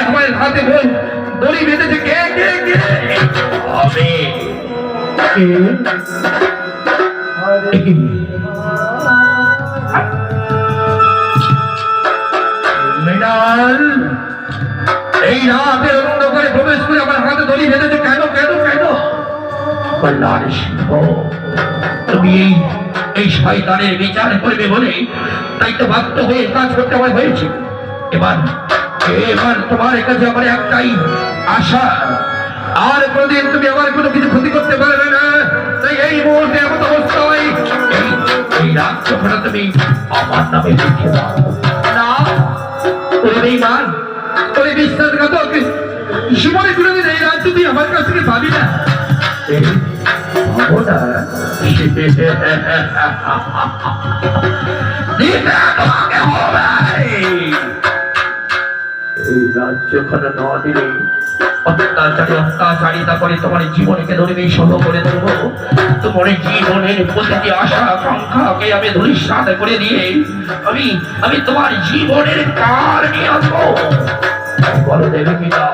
আমার হাতে দড়ি বেঁধেছে? কে কে কে? আমি। মৃণাল, এই রাতের অন্ধকারে প্রবেশ করে আমার হাতে দড়ি বেঁধেছে কেন কেন কেন? কল্যাণ সিংহ, তুমি এই শয়তানের বিচার করবে বলে তাই তো বাধ্য হয়ে কাজ করতে আমার হয়েছে। এবার তোমার কাছে আমার একটাই আশা, আর কোনদিন তুমি আমার কোনো কিছু ক্ষতি করতে পারবে না। তাই এই মুহূর্তে এমন অবস্থায় এই রাজ্যখানা তুমি আমার নামে লিখে দাও। না, তুমি মান তুমি বিশ্বাসঘাতক, জীবনে কোনোদিন এই রাজ্য তুই আমার কাছ থেকে পাবি না। এই রাজ্যখানা না দিলে অত্যাচারিতা করে তোমার জীবনকে দুর্বিষহ করে দেব। তোমার জীবনের প্রতিটি আশা আকাঙ্ক্ষাকে আমি ধূলিসাৎ করে দিয়ে আমি তোমার জীবনের কার নিয়ে আসবো। বলো দেবে কিনা?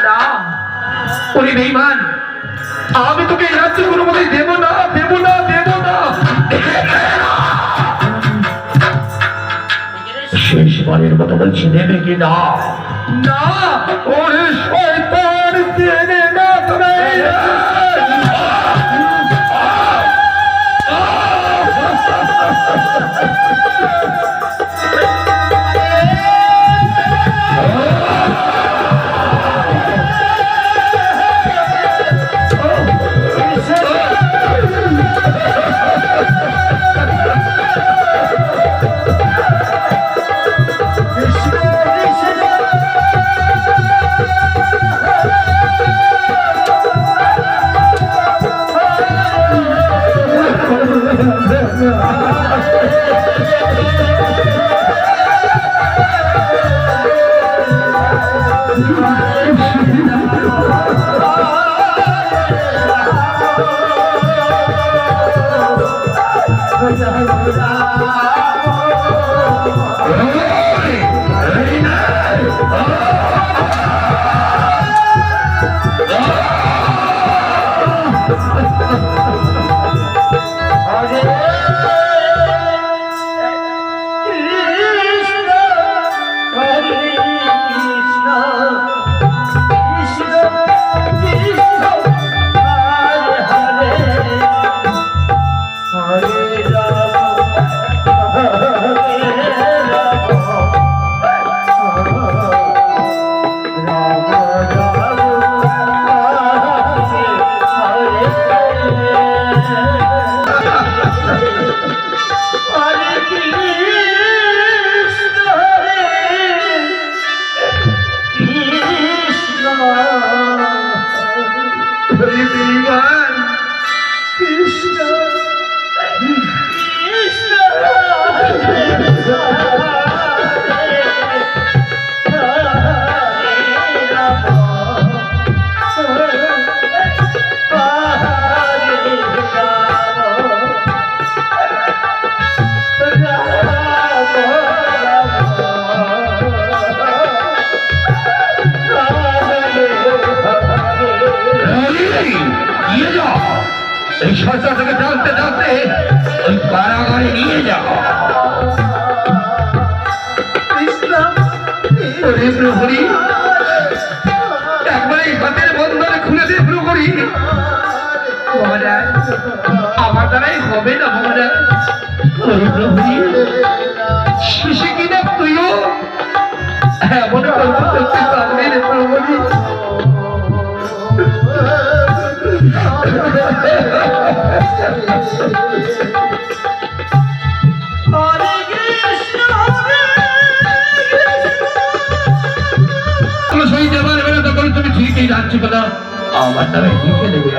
না, ওরে বেঈমান, আমি তোকে এই রাজ্য কোনো মতে দেব না, দেব না, দেব না। শেষবারের মতো বলছি, দেবে কি না? না, ওরে শয়তান, দেবে না তুমি। এই শয়তানটাকে ডালতে ডালতে ওই কারাগারে নিয়ে যাও। প্রহরী, একবার এই হাতের বন্ধনে খুলে দিয়ে প্রহরী। মহারাজ, আমার দ্বারাই হবে না মহারাজ। প্রহরী, শিশি কিনা তুইও এমন কর্ম করতে পারবি রে প্রহরী? সইতে পারবে না তখন তুমি ঠিকই যাচ্ছি কথা আমার নামে লিখে দেবে।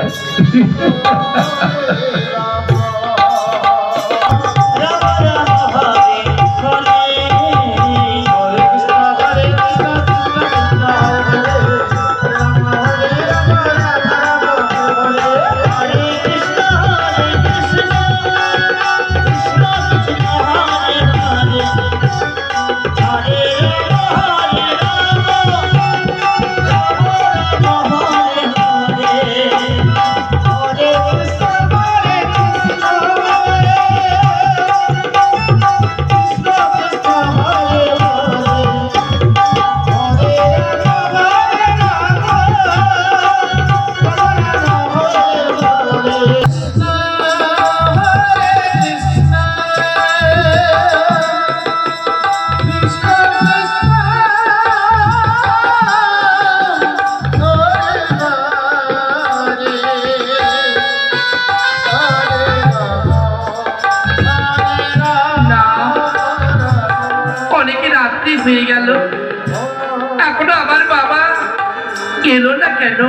এলো না কেন?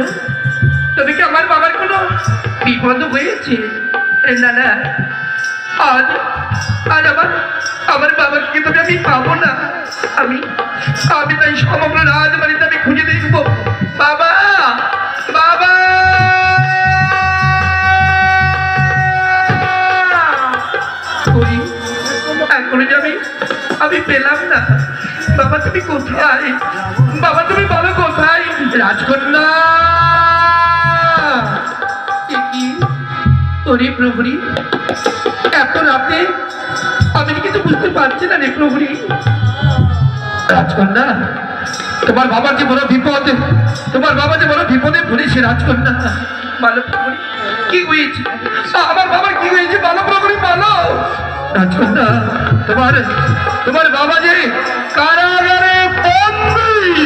তবে কি আমার বাবার কোনো বিপদ হয়েছে? না না, আজ আজ আমার বাবাকে তবে আমি পাবো না। আমি আমি তাই সমগ্র রাজবাড়িতে আমি খুঁজে দেখবো। বাবা, বাবা, এখনো যে আমি পেলাম না। বাবা তুমি কোথায়? বাবা তুমি বলো কোথায়? রাজকন্যা, ওরে প্রহরী, এত রাতে আমি কিছু বুঝতে পারছি না রে প্রহরী। রাজকন্যা, তোমার বাবার যে বড় বিপদ, তোমার বাবা যে বড় বিপদে পড়েছে রাজকন্যা। বলো প্রহরী, কি হয়েছে? আমার বাবার কি হয়েছে? বলো প্রহরী, বলো। রাজকন্যা, তোমার তোমার বাবা যে কারাগারে বন্দী।